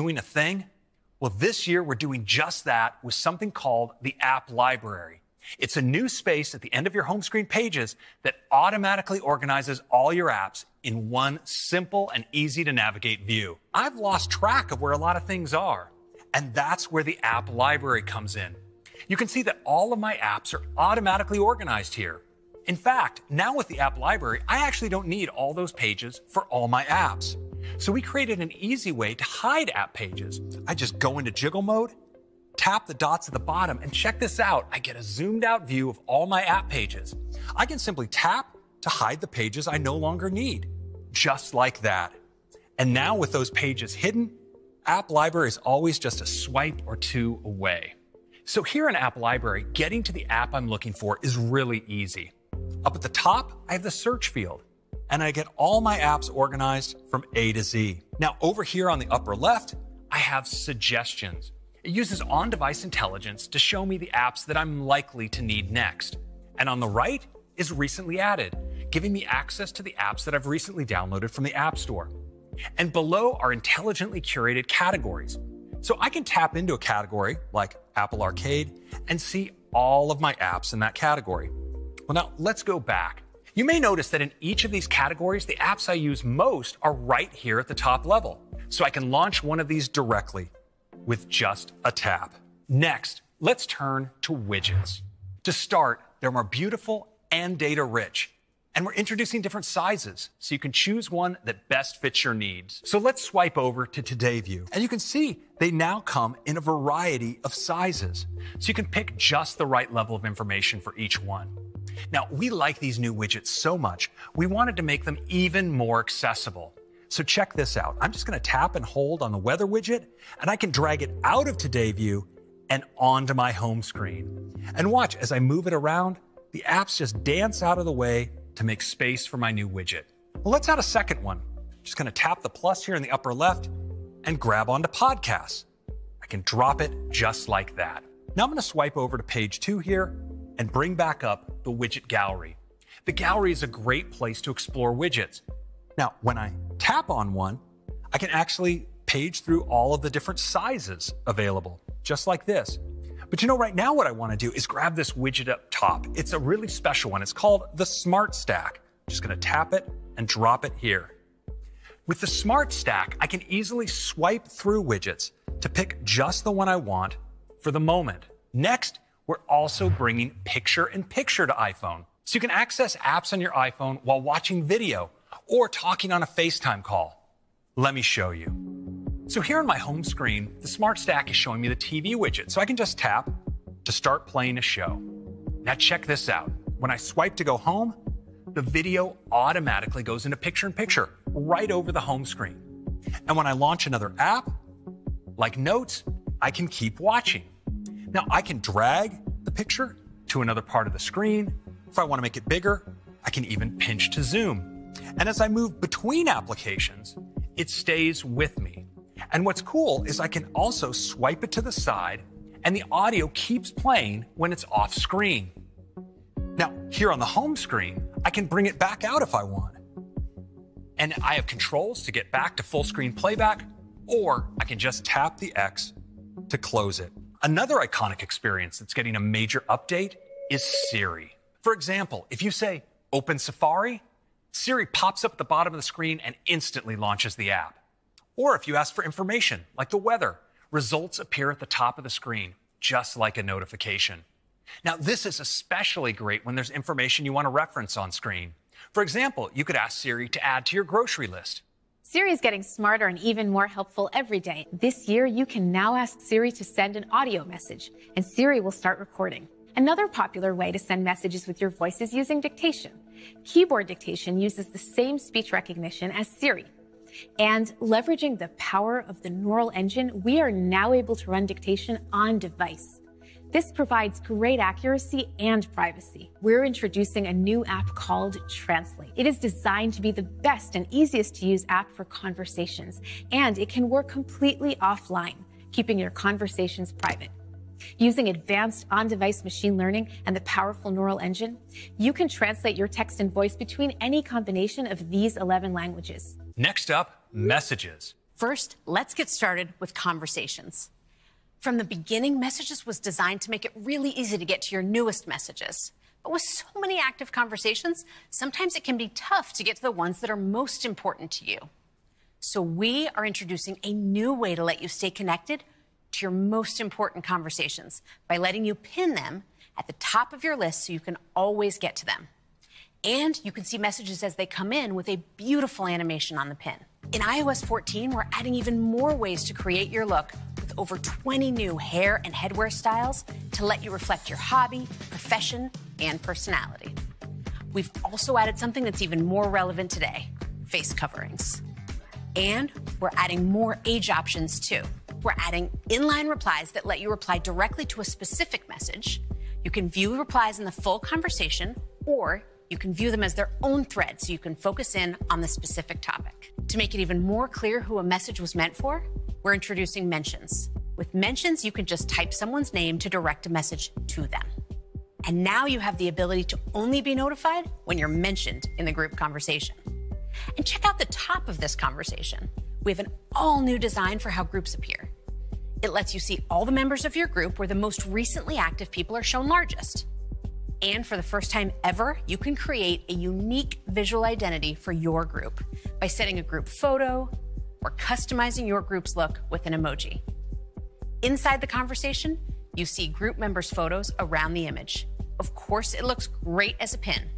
Doing a thing? Well, this year we're doing just that with something called the App Library. It's a new space at the end of your home screen pages that automatically organizes all your apps in one simple and easy to navigate view. I've lost track of where a lot of things are, and that's where the App Library comes in. You can see that all of my apps are automatically organized here. In fact, now with the App Library, I actually don't need all those pages for all my apps. So we created an easy way to hide app pages. I just go into jiggle mode, tap the dots at the bottom, and check this out. I get a zoomed out view of all my app pages. I can simply tap to hide the pages I no longer need, just like that. And now with those pages hidden, App Library is always just a swipe or two away. So here in App Library, getting to the app I'm looking for is really easy. Up at the top, I have the search field, and I get all my apps organized from A to Z. Now over here on the upper left, I have suggestions. It uses on-device intelligence to show me the apps that I'm likely to need next. And on the right is recently added, giving me access to the apps that I've recently downloaded from the App Store. And below are intelligently curated categories. So I can tap into a category like Apple Arcade and see all of my apps in that category. Well, now let's go back. You may notice that in each of these categories, the apps I use most are right here at the top level. So I can launch one of these directly with just a tap. Next, let's turn to widgets. To start, they're more beautiful and data rich. And we're introducing different sizes, so you can choose one that best fits your needs. So let's swipe over to Today View. And you can see they now come in a variety of sizes. So you can pick just the right level of information for each one. Now, we like these new widgets so much, we wanted to make them even more accessible. So check this out. I'm just going to tap and hold on the weather widget, and I can drag it out of Today View and onto my home screen. And watch, as I move it around, the apps just dance out of the way to make space for my new widget. Well, let's add a second one. Just going to tap the plus here in the upper left and grab onto podcasts. I can drop it just like that. Now I'm going to swipe over to page 2 here and bring back up the widget gallery. The gallery is a great place to explore widgets. Now, when I tap on one, I can actually page through all of the different sizes available, just like this. But you know, right now what I want to do is grab this widget up top. It's a really special one. It's called the Smart Stack. I'm just going to tap it and drop it here. With the Smart Stack, I can easily swipe through widgets to pick just the one I want for the moment. Next, we're also bringing picture-in-picture to iPhone. So you can access apps on your iPhone while watching video or talking on a FaceTime call. Let me show you. So here on my home screen, the Smart Stack is showing me the TV widget. So I can just tap to start playing a show. Now check this out. When I swipe to go home, the video automatically goes into picture-in-picture right over the home screen. And when I launch another app, like Notes, I can keep watching. Now I can drag the picture to another part of the screen. If I want to make it bigger, I can even pinch to zoom. And as I move between applications, it stays with me. And what's cool is I can also swipe it to the side and the audio keeps playing when it's off screen. Now, here on the home screen, I can bring it back out if I want. And I have controls to get back to full screen playback, or I can just tap the X to close it. Another iconic experience that's getting a major update is Siri. For example, if you say, "Open Safari," Siri pops up at the bottom of the screen and instantly launches the app. Or if you ask for information, like the weather, results appear at the top of the screen, just like a notification. Now, this is especially great when there's information you want to reference on screen. For example, you could ask Siri to add to your grocery list. Siri is getting smarter and even more helpful every day. This year, you can now ask Siri to send an audio message, and Siri will start recording. Another popular way to send messages with your voice is using dictation. Keyboard dictation uses the same speech recognition as Siri. And leveraging the power of the neural engine, we are now able to run dictation on device. This provides great accuracy and privacy. We're introducing a new app called Translate. It is designed to be the best and easiest to use app for conversations, and it can work completely offline, keeping your conversations private. Using advanced on-device machine learning and the powerful neural engine, you can translate your text and voice between any combination of these 11 languages. Next up, messages. First, let's get started with conversations. From the beginning, Messages was designed to make it really easy to get to your newest messages. But with so many active conversations, sometimes it can be tough to get to the ones that are most important to you. So we are introducing a new way to let you stay connected to your most important conversations by letting you pin them at the top of your list so you can always get to them. And you can see messages as they come in with a beautiful animation on the pin. In iOS 14, we're adding even more ways to create your look with over 20 new hair and headwear styles to let you reflect your hobby, profession, and personality. We've also added something that's even more relevant today, face coverings. And we're adding more age options too. We're adding inline replies that let you reply directly to a specific message. You can view replies in the full conversation, or you can view them as their own thread so you can focus in on the specific topic. To make it even more clear who a message was meant for, we're introducing mentions. With mentions, you can just type someone's name to direct a message to them. And now you have the ability to only be notified when you're mentioned in the group conversation. And check out the top of this conversation. We have an all-new design for how groups appear. It lets you see all the members of your group where the most recently active people are shown largest. And for the first time ever, you can create a unique visual identity for your group by setting a group photo or customizing your group's look with an emoji. Inside the conversation, you see group members' photos around the image. Of course, it looks great as a pin.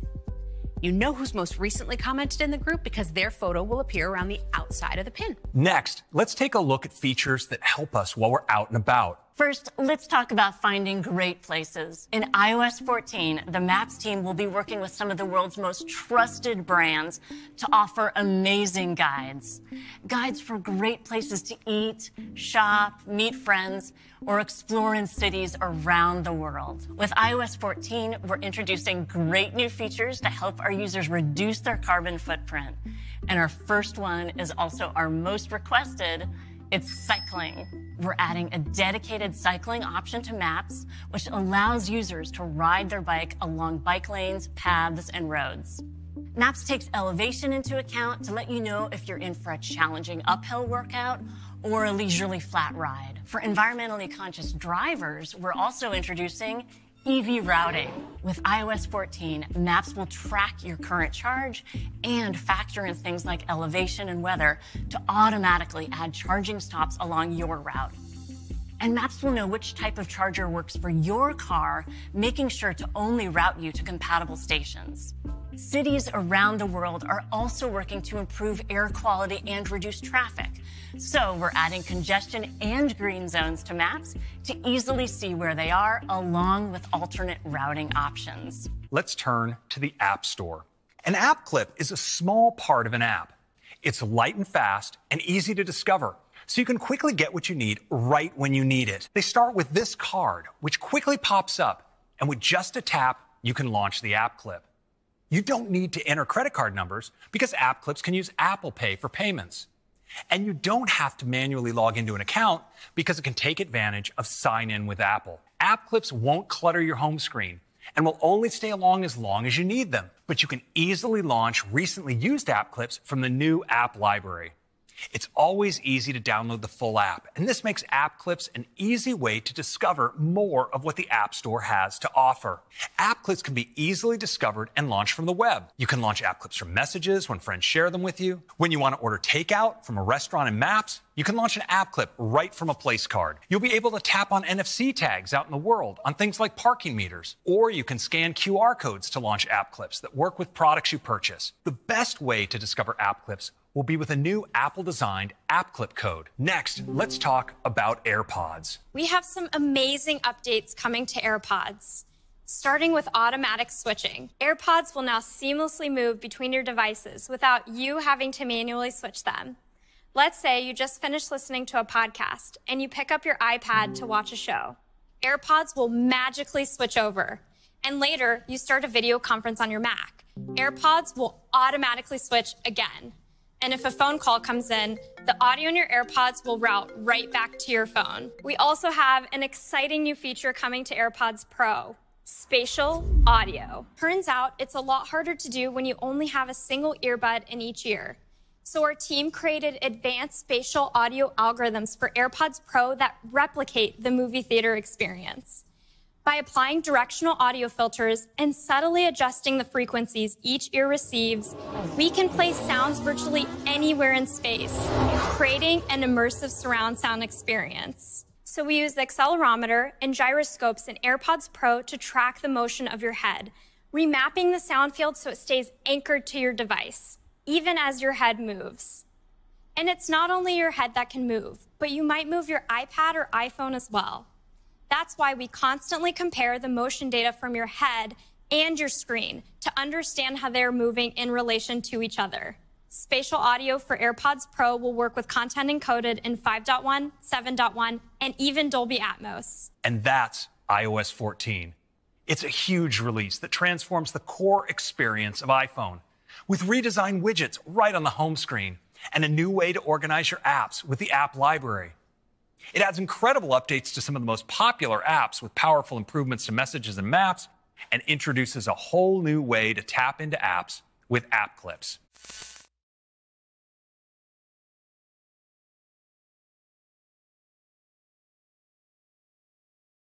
You know who's most recently commented in the group because their photo will appear around the outside of the pin. Next, let's take a look at features that help us while we're out and about. First, let's talk about finding great places. In iOS 14, the Maps team will be working with some of the world's most trusted brands to offer amazing guides. Guides for great places to eat, shop, meet friends, or explore in cities around the world. With iOS 14, we're introducing great new features to help our users reduce their carbon footprint. And our first one is also our most requested. It's cycling. We're adding a dedicated cycling option to Maps, which allows users to ride their bike along bike lanes, paths, and roads. Maps takes elevation into account to let you know if you're in for a challenging uphill workout or a leisurely flat ride. For environmentally conscious drivers, we're also introducing EV routing. With iOS 14, Maps will track your current charge and factor in things like elevation and weather to automatically add charging stops along your route. And Maps will know which type of charger works for your car, making sure to only route you to compatible stations. Cities around the world are also working to improve air quality and reduce traffic. So we're adding congestion and green zones to Maps to easily see where they are, along with alternate routing options. Let's turn to the App Store. An app clip is a small part of an app. It's light and fast and easy to discover, so you can quickly get what you need right when you need it. They start with this card, which quickly pops up, and with just a tap, you can launch the app clip. You don't need to enter credit card numbers because app clips can use Apple Pay for payments. And you don't have to manually log into an account because it can take advantage of Sign In with Apple. App clips won't clutter your home screen and will only stay along as you need them. But you can easily launch recently used app clips from the new app library. It's always easy to download the full app, and this makes app clips an easy way to discover more of what the App Store has to offer. App clips can be easily discovered and launched from the web. You can launch app clips from messages when friends share them with you. When you want to order takeout from a restaurant in Maps, you can launch an app clip right from a place card. You'll be able to tap on NFC tags out in the world on things like parking meters, or you can scan QR codes to launch app clips that work with products you purchase. The best way to discover app clips will be with a new Apple-designed app clip code. Next, let's talk about AirPods. We have some amazing updates coming to AirPods. Starting with automatic switching. AirPods will now seamlessly move between your devices without you having to manually switch them. Let's say you just finished listening to a podcast and you pick up your iPad to watch a show. AirPods will magically switch over. And later, you start a video conference on your Mac. AirPods will automatically switch again. And if a phone call comes in, the audio in your AirPods will route right back to your phone. We also have an exciting new feature coming to AirPods Pro, spatial audio. Turns out it's a lot harder to do when you only have a single earbud in each ear. So our team created advanced spatial audio algorithms for AirPods Pro that replicate the movie theater experience. By applying directional audio filters and subtly adjusting the frequencies each ear receives, we can play sounds virtually anywhere in space, creating an immersive surround sound experience. So we use the accelerometer and gyroscopes in AirPods Pro to track the motion of your head, remapping the sound field so it stays anchored to your device, even as your head moves. And it's not only your head that can move, but you might move your iPad or iPhone as well. That's why we constantly compare the motion data from your head and your screen to understand how they're moving in relation to each other. Spatial audio for AirPods Pro will work with content encoded in 5.1, 7.1, and even Dolby Atmos. And that's iOS 14. It's a huge release that transforms the core experience of iPhone, with redesigned widgets right on the home screen and a new way to organize your apps with the app library. It adds incredible updates to some of the most popular apps with powerful improvements to messages and maps, and introduces a whole new way to tap into apps with app clips.